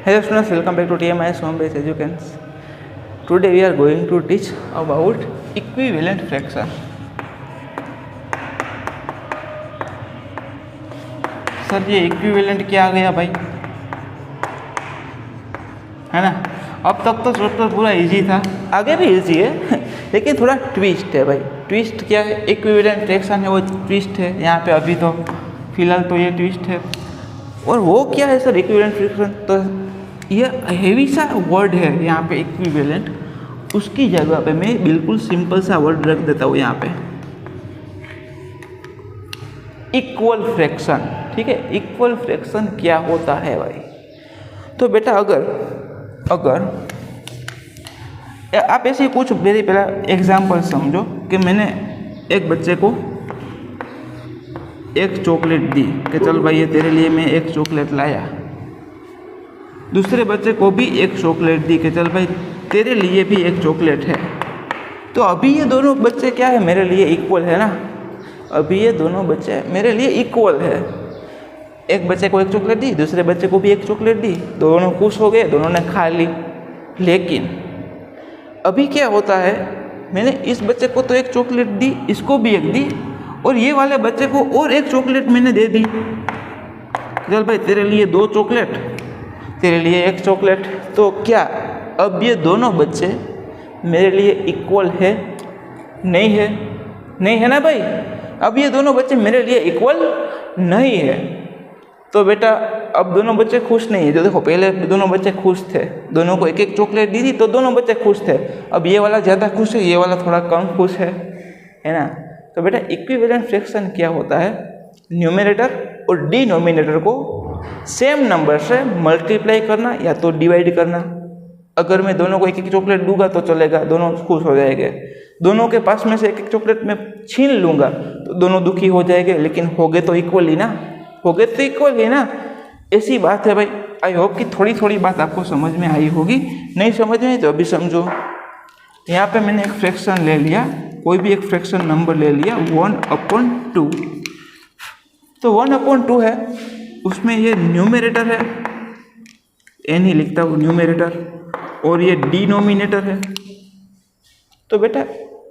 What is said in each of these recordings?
Hello students, welcome back to TMIS Home Based Education. Today we are going to teach about equivalent fraction. Sir ये equivalent क्या आ गया भाई, है ना। अब तक तो चैप्टर पूरा इजी था, आगे भी इजी है लेकिन थोड़ा ट्विस्ट है भाई। ट्विस्ट क्या है? इक्विवेलेंट फ्रैक्शन है वो ट्विस्ट है यहाँ पे। अभी तो फिलहाल तो ये ट्विस्ट है। और वो क्या है सर इक्विवेलेंट फ्रैक्शन? तो ये हेवी सा वर्ड है यहाँ पे इक्विवेलेंट, उसकी जगह पे मैं बिल्कुल सिंपल सा वर्ड रख देता हूँ यहाँ पे, इक्वल फ्रैक्शन। ठीक है, इक्वल फ्रैक्शन क्या होता है भाई? तो बेटा अगर आप ऐसे कुछ मेरी पहला एग्जाम्पल समझो कि मैंने एक बच्चे को एक चॉकलेट दी कि चल भाई ये तेरे लिए मैं एक चॉकलेट लाया। दूसरे बच्चे को भी एक चॉकलेट दी कि चल भाई तेरे लिए भी एक चॉकलेट है। तो अभी ये दोनों बच्चे क्या है, मेरे लिए इक्वल है ना। अभी ये दोनों बच्चे मेरे लिए इक्वल है। एक बच्चे को एक चॉकलेट दी, दूसरे बच्चे को भी एक चॉकलेट दी, दोनों खुश हो गए, दोनों ने खा ली। लेकिन अभी क्या होता है, मैंने इस बच्चे को तो एक चॉकलेट दी, इसको भी एक दी, और ये वाले बच्चे को और एक चॉकलेट मैंने दे दी। चल भाई तेरे लिए 2 चॉकलेट, तेरे लिए 1 चॉकलेट। तो क्या अब ये दोनों बच्चे मेरे लिए इक्वल है? नहीं है, नहीं है ना भाई। अब ये दोनों बच्चे मेरे लिए इक्वल नहीं है। तो बेटा अब दोनों बच्चे खुश नहीं है। जो देखो पहले दोनों बच्चे खुश थे, दोनों को एक एक चॉकलेट दी थी तो दोनों बच्चे खुश थे। अब ये वाला ज़्यादा खुश है, ये वाला थोड़ा कम खुश है ना। तो बेटा इक्विवेलेंट फ्रैक्शन क्या होता है? न्यूमरेटर और डिनोमिनेटर को सेम नंबर से मल्टीप्लाई करना या तो डिवाइड करना। अगर मैं दोनों को एक एक चॉकलेट दूंगा तो चलेगा, दोनों खुश हो जाएंगे। दोनों के पास में से एक एक चॉकलेट मैं छीन लूँगा तो दोनों दुखी हो जाएंगे। लेकिन होगे तो इक्वल ही ना, होगे तो इक्वल ही ना। ऐसी बात है भाई। आई होप कि थोड़ी थोड़ी बात आपको समझ में आई होगी। नहीं समझ में तो अभी समझो। यहाँ पे मैंने एक फ्रैक्शन ले लिया, कोई भी एक फ्रैक्शन नंबर ले लिया 1/2। तो 1/2 है, उसमें ये न्यूमरेटर है, एन ही लिखता हूँ न्यूमरेटर, और ये डिनोमिनेटर है। तो बेटा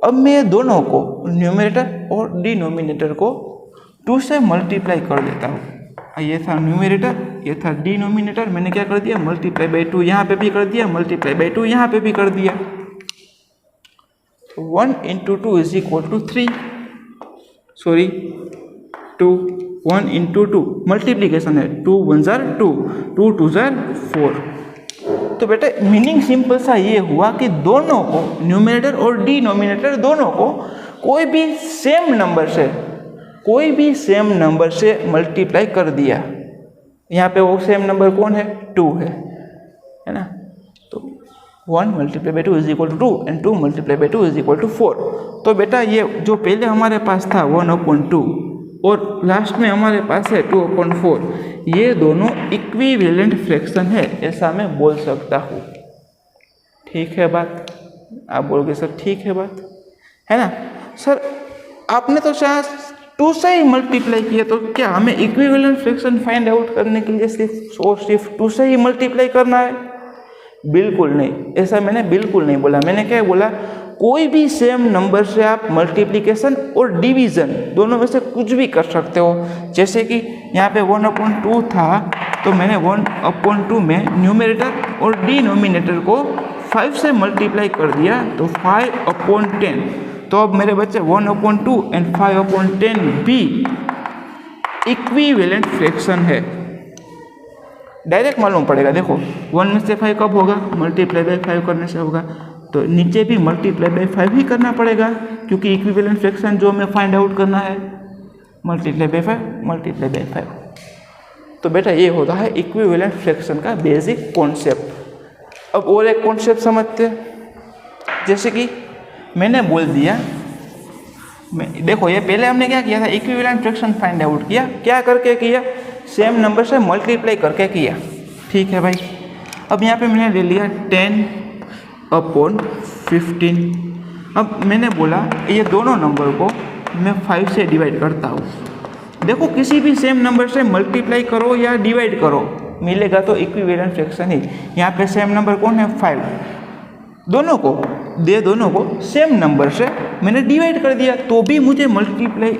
अब मैं ये दोनों को, न्यूमरेटर और डिनोमिनेटर को 2 से मल्टीप्लाई कर देता हूँ। ये था न्यूमरेटर, ये था डिनोमिनेटर, मैंने क्या कर दिया मल्टीप्लाई बाई 2 यहाँ पे भी कर दिया, मल्टीप्लाई बाई 2 यहाँ पे भी कर दिया। 1 × 2 = 3, सॉरी 2, 1 × 2 मल्टीप्लीकेशन है, 2 1 जार 2, 2 2 जार 4। तो बेटा मीनिंग सिंपल सा ये हुआ कि दोनों को, न्यूमरेटर और डिनोमिनेटर दोनों को कोई भी सेम नंबर से मल्टीप्लाई कर दिया। यहाँ पे वो सेम नंबर कौन है? 2 है ना। तो 1 × 2 = 2 एंड 2 × 2 = 4। तो बेटा ये जो पहले हमारे पास था 1/2 और लास्ट में हमारे पास है 2/4, ये दोनों इक्विवेलेंट फ्रैक्शन है, ऐसा मैं बोल सकता हूँ। ठीक है बात? आप बोलोगे सर ठीक है बात, है ना। सर आपने तो शायद 2 से ही मल्टीप्लाई किया, तो क्या हमें इक्विवेलेंट फ्रैक्शन फाइंड आउट करने के लिए सिर्फ 2 से ही मल्टीप्लाई करना है? बिल्कुल नहीं, ऐसा मैंने बिल्कुल नहीं बोला। मैंने क्या बोला, कोई भी सेम नंबर से आप मल्टीप्लिकेशन और डिवीज़न दोनों में से कुछ भी कर सकते हो। जैसे कि यहाँ पे 1/2 था, तो मैंने 1/2 में न्यूमरेटर और डिनोमिनेटर को 5 से मल्टीप्लाई कर दिया, तो 5/10। तो अब मेरे बच्चे 1/2 एंड 5/10 भी इक्विवेलेंट फ्रैक्शन है। डायरेक्ट मालूम पड़ेगा। देखो 1 में से 5 कब होगा? मल्टीप्लाई बाई 5 करने से होगा। तो नीचे भी मल्टीप्लाई बाई 5 ही करना पड़ेगा, क्योंकि इक्विवेलेंट फ्रैक्शन जो हमें फाइंड आउट करना है, मल्टीप्लाई बाई 5, मल्टीप्लाई बाई 5। तो बेटा ये होता है इक्विवेलेंट फ्रैक्शन का बेसिक कॉन्सेप्ट। अब और एक कॉन्सेप्ट समझते हैं। जैसे कि मैंने बोल दिया, देखो ये पहले हमने क्या किया था, इक्विवेलेंट फ्रैक्शन फाइंड आउट किया। क्या करके किया? सेम नंबर से मल्टीप्लाई करके किया। ठीक है भाई। अब यहाँ पे मैंने ले लिया 10/15। अब मैंने बोला ये दोनों नंबर को मैं 5 से डिवाइड करता हूँ। देखो किसी भी सेम नंबर से मल्टीप्लाई करो या डिवाइड करो, मिलेगा तो इक्विवेलेंट फ्रैक्शन ही। यहाँ पे सेम नंबर कौन है 5, दोनों को सेम नंबर से मैंने डिवाइड कर दिया तो भी मुझे मल्टीप्लाई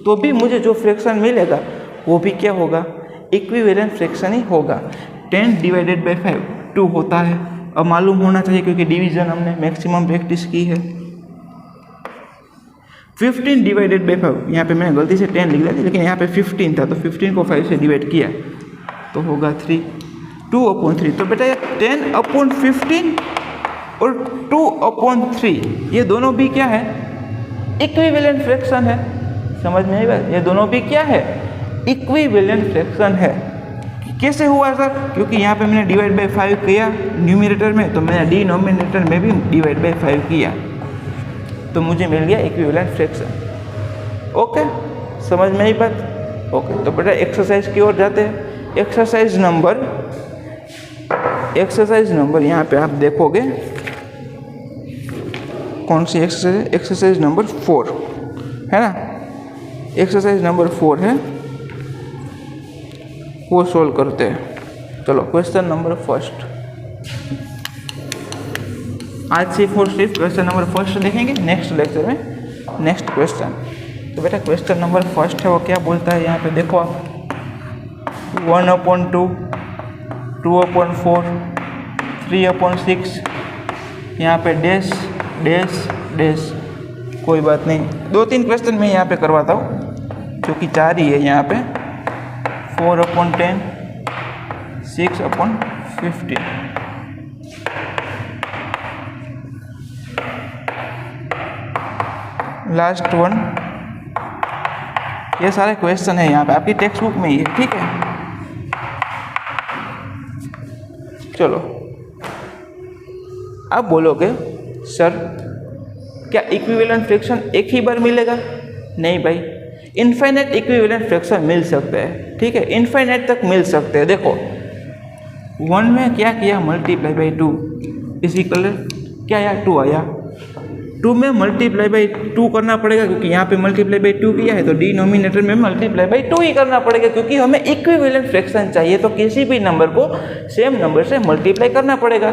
तो भी मुझे जो फ्रैक्शन मिलेगा वो भी क्या होगा, इक्विवेलेंट फ्रैक्शन ही होगा। 10 डिवाइडेड बाई 5 2 होता है। अब मालूम होना चाहिए क्योंकि डिवीजन हमने मैक्सिमम प्रैक्टिस की है। 15 डिवाइडेड बाई 5, यहाँ पे मैंने गलती से 10 लिख दिया लेकिन यहाँ पे 15 था तो 15 को 5 से डिवाइड किया तो होगा 3, 2/3। तो बेटा 10/15 और 2/3 ये दोनों भी क्या है, इक्विवेलेंट फ्रैक्शन है। समझ में आई बात, ये दोनों भी क्या है, इक्विवेलेंट फ्रैक्शन है। कैसे हुआ सर, क्योंकि यहाँ पे मैंने डिवाइड बाई 5 किया न्यूमरेटर में तो मैंने डिनोमिनेटर में भी डिवाइड बाई 5 किया तो मुझे मिल गया इक्विवेलेंट फ्रैक्शन। ओके, समझ में आई बात। ओके, तो बेटा एक्सरसाइज की ओर जाते हैं। एक्सरसाइज नंबर यहाँ पे आप देखोगे कौन सी एक्सरसाइज, एक्सरसाइज नंबर 4 है ना। एक्सरसाइज नंबर 4 है, वो सोल्व करते हैं। चलो क्वेश्चन नंबर फर्स्ट, आज सिर्फ और सिर्फ क्वेश्चन नंबर फर्स्ट देखेंगे, नेक्स्ट लेक्चर में नेक्स्ट क्वेश्चन। तो बेटा क्वेश्चन नंबर फर्स्ट है वो क्या बोलता है, यहाँ पे देखो आप 1/2, 2/4, 3/6, यहाँ पे डैश डैश डैश। कोई बात नहीं, 2-3 क्वेश्चन मैं यहाँ पे करवाता हूँ जो कि 4 ही है यहाँ पे। 4/10, 6/15। लास्ट वन, ये सारे क्वेश्चन है यहाँ पे आपकी टेक्स्ट बुक में ही है, ठीक है। चलो आप बोलोगे सर क्या इक्विवेलेंट फ्रैक्शन एक ही बार मिलेगा? नहीं भाई, इनफाइनाइट इक्विवेलेंट फ्रैक्शन मिल सकते हैं, ठीक है, इनफाइनाइट तक मिल सकते हैं। देखो 1 में क्या किया, मल्टीप्लाई बाई 2 इसी कलर क्या आया, 2 आया। 2 में मल्टीप्लाई बाई 2 करना पड़ेगा क्योंकि यहाँ पे मल्टीप्लाई बाई 2 किया है तो डिनोमिनेटर में मल्टीप्लाई बाई 2 ही करना पड़ेगा क्योंकि हमें इक्विवेलेंट फ्रैक्शन चाहिए। तो किसी भी नंबर को सेम नंबर से मल्टीप्लाई करना पड़ेगा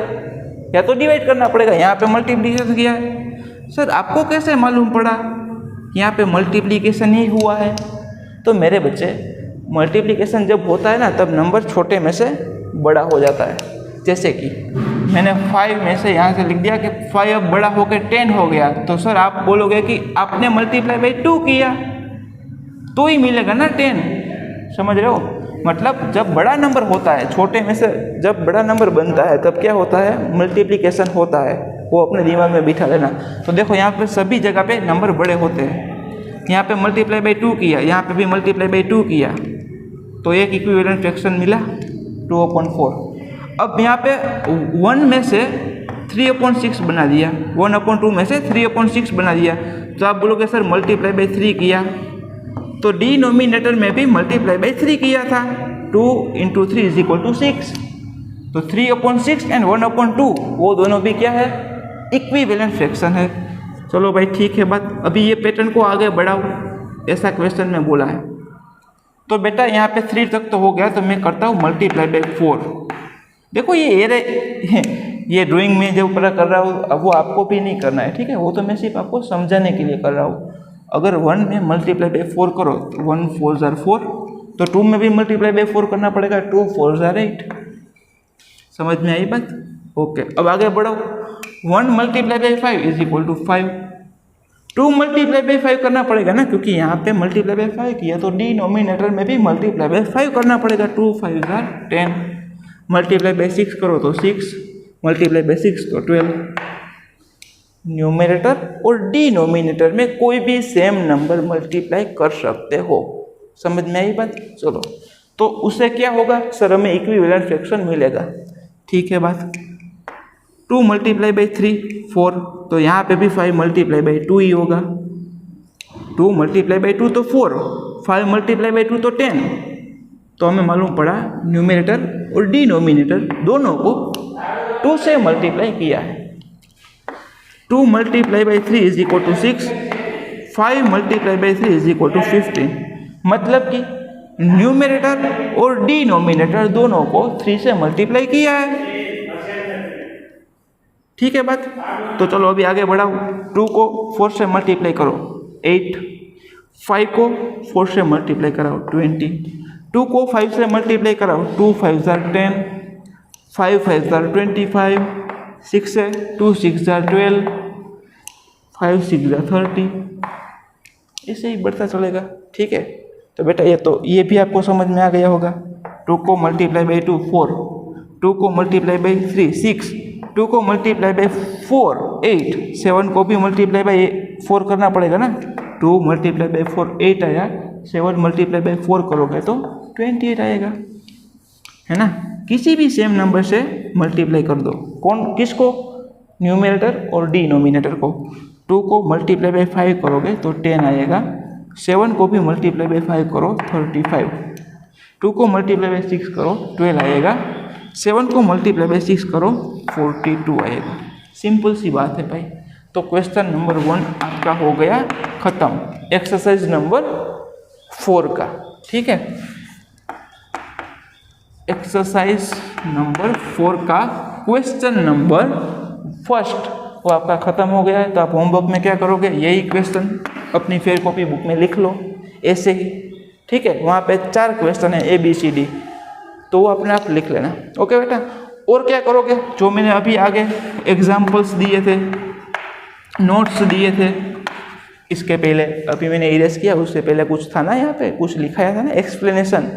या तो डिवाइड करना पड़ेगा। यहाँ पे मल्टीप्लिकेशन किया है। सर आपको कैसे मालूम पड़ा यहाँ पे मल्टीप्लिकेशन ही हुआ है? तो मेरे बच्चे मल्टीप्लिकेशन जब होता है ना तब नंबर छोटे में से बड़ा हो जाता है। जैसे कि मैंने 5 में से यहाँ से लिख दिया कि 5 अब बड़ा होकर 10 हो गया, तो सर आप बोलोगे कि आपने मल्टीप्लाई बाई 2 किया तो ही मिलेगा ना 10। समझ रहे हो? मतलब जब बड़ा नंबर होता है, छोटे में से जब बड़ा नंबर बनता है तब क्या होता है, मल्टीप्लिकेशन होता है। वो अपने दिमाग में बिठा लेना। तो देखो यहाँ पे सभी जगह पे नंबर बड़े होते हैं। यहाँ पे मल्टीप्लाई बाई 2 किया, यहाँ पे भी मल्टीप्लाई बाई 2 किया तो एक इक्विवेलेंट फ्रैक्शन मिला 2/4। अब यहाँ पे 1 में से 3/6 बना दिया, 1/2 में से 3/6 बना दिया। तो आप बोलोगे सर मल्टीप्लाई बाई 3 किया तो डिनोमिनेटर में भी मल्टीप्लाई बाई 3 किया था। 2 × 3 = 6। तो 3/6 एंड 1/2 वो दोनों भी क्या है, इक्विवेलेंट फ्रैक्शन है। चलो भाई ठीक है बात, अभी ये पैटर्न को आगे बढ़ाओ, ऐसा क्वेश्चन में बोला है। तो बेटा यहाँ पे 3 तक तो हो गया तो मैं करता हूँ मल्टीप्लाई बाई 4। देखो ये ड्राइंग में जो पूरा कर रहा हूँ अब वो आपको भी नहीं करना है, ठीक है, वो तो मैं सिर्फ आपको समझाने के लिए कर रहा हूँ। अगर 1 में मल्टीप्लाई बाई 4 करो तो 1 4 = 4, तो 2 में भी मल्टीप्लाई बाई 4 करना पड़ेगा, 2 4 = 8। समझ में आई बात? ओके, अब आगे बढ़ो। 1 मल्टीप्लाई बाई 5 = 5। 2 मल्टीप्लाई बाई 5 करना पड़ेगा ना क्योंकि यहाँ पे मल्टीप्लाई बाई 5 किया तो डिनोमिनेटर में भी मल्टीप्लाई बाई 5 करना पड़ेगा। 2 5 = 10। मल्टीप्लाई बाई 6 करो तो 6, मल्टीप्लाई बाई 6 तो 12। न्यूमरेटर और डिनोमिनेटर में कोई भी सेम नंबर मल्टीप्लाई कर सकते हो। समझ में आई बात? चलो, तो उससे क्या होगा, सर हमें इक्विवेलेंट फ्रैक्शन मिलेगा। ठीक है बात। 2 मल्टीप्लाई बाई 3 4, तो यहाँ पे भी 5 मल्टीप्लाई बाई 2 ही होगा। 2 मल्टीप्लाई बाई 2 तो 4, 5 मल्टीप्लाई बाई 2 तो 10। तो हमें मालूम पड़ा न्यूमरेटर और डिनोमिनेटर दोनों को 2 से मल्टीप्लाई किया है। 2 मल्टीप्लाई बाई 3 = 6, 5 मल्टीप्लाई बाई 3 = 15। मतलब कि न्यूमरेटर और डिनोमिनेटर दोनों को 3 से मल्टीप्लाई किया है। ठीक है बात। तो चलो अभी आगे बढ़ाओ। 2 को 4 से मल्टीप्लाई करो 8, 5 को 4 से मल्टीप्लाई कराओ 20, 2 को 5 से मल्टीप्लाई कराओ 2 5 जार 10, 5 5 जार 25, 6 से 2 6 जार 12, 5 6 जार 30, ऐसे ही बढ़ता चलेगा। ठीक है। तो बेटा ये भी आपको समझ में आ गया होगा। 2 को मल्टीप्लाई बाई 2 4, 2 को मल्टीप्लाई बाई 3 6, 2 को मल्टीप्लाई बाई 4 8, 7 को भी मल्टीप्लाई बाई 4 करना पड़ेगा ना। 2 मल्टीप्लाई बाई 4 8 आया, 7 मल्टीप्लाई बाई 4 करोगे तो 28 आएगा, है ना। किसी भी सेम नंबर से मल्टीप्लाई कर दो। किसको? न्यूमरेटर और डिनोमिनेटर को। 2 को मल्टीप्लाई बाई 5 करोगे तो 10 आएगा, 7 को भी मल्टीप्लाई बाई 5 करो 35, 2 को मल्टीप्लाई बाई 6 करो 12 आएगा, 7 को मल्टीप्लाई बाई 6 करो 42 आएगा। सिंपल सी बात है भाई। तो क्वेश्चन नंबर 1 आपका हो गया खत्म, एक्सरसाइज नंबर 4 का। ठीक है। एक्सरसाइज नंबर 4 का क्वेश्चन नंबर 1 वो आपका खत्म हो गया है। तो आप होमवर्क में क्या करोगे? यही क्वेश्चन अपनी फेयर कॉपी बुक में लिख लो ऐसे ही। ठीक है। वहाँ पे 4 क्वेश्चन है ABCD, तो वो अपने आप लिख लेना। ओके बेटा। और क्या करोगे? जो मैंने अभी आगे एग्जाम्पल्स दिए थे, नोट्स दिए थे, इसके पहले अभी मैंने इरेज किया, उससे पहले कुछ था ना, यहाँ पे कुछ लिखाया था ना एक्सप्लेनेशन,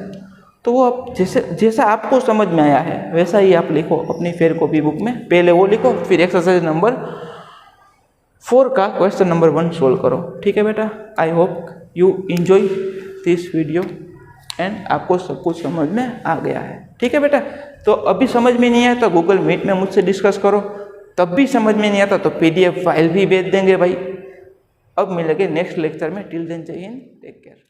तो वो आप जैसा आपको समझ में आया है वैसा ही आप लिखो अपनी फेयर कॉपी बुक में। पहले वो लिखो, फिर एक्सरसाइज नंबर 4 का क्वेश्चन नंबर 1 सोल्व करो। ठीक है बेटा। I hope you enjoy this video and आपको सब कुछ समझ में आ गया है। ठीक है बेटा। तो अभी समझ में नहीं आया तो गूगल मीट में मुझसे डिस्कस करो, तब भी समझ में नहीं आता तो PDF फाइल भी भेज देंगे भाई। अब मिलेंगे नेक्स्ट लेक्चर में। टिल देन जय हिंद, टेक केयर।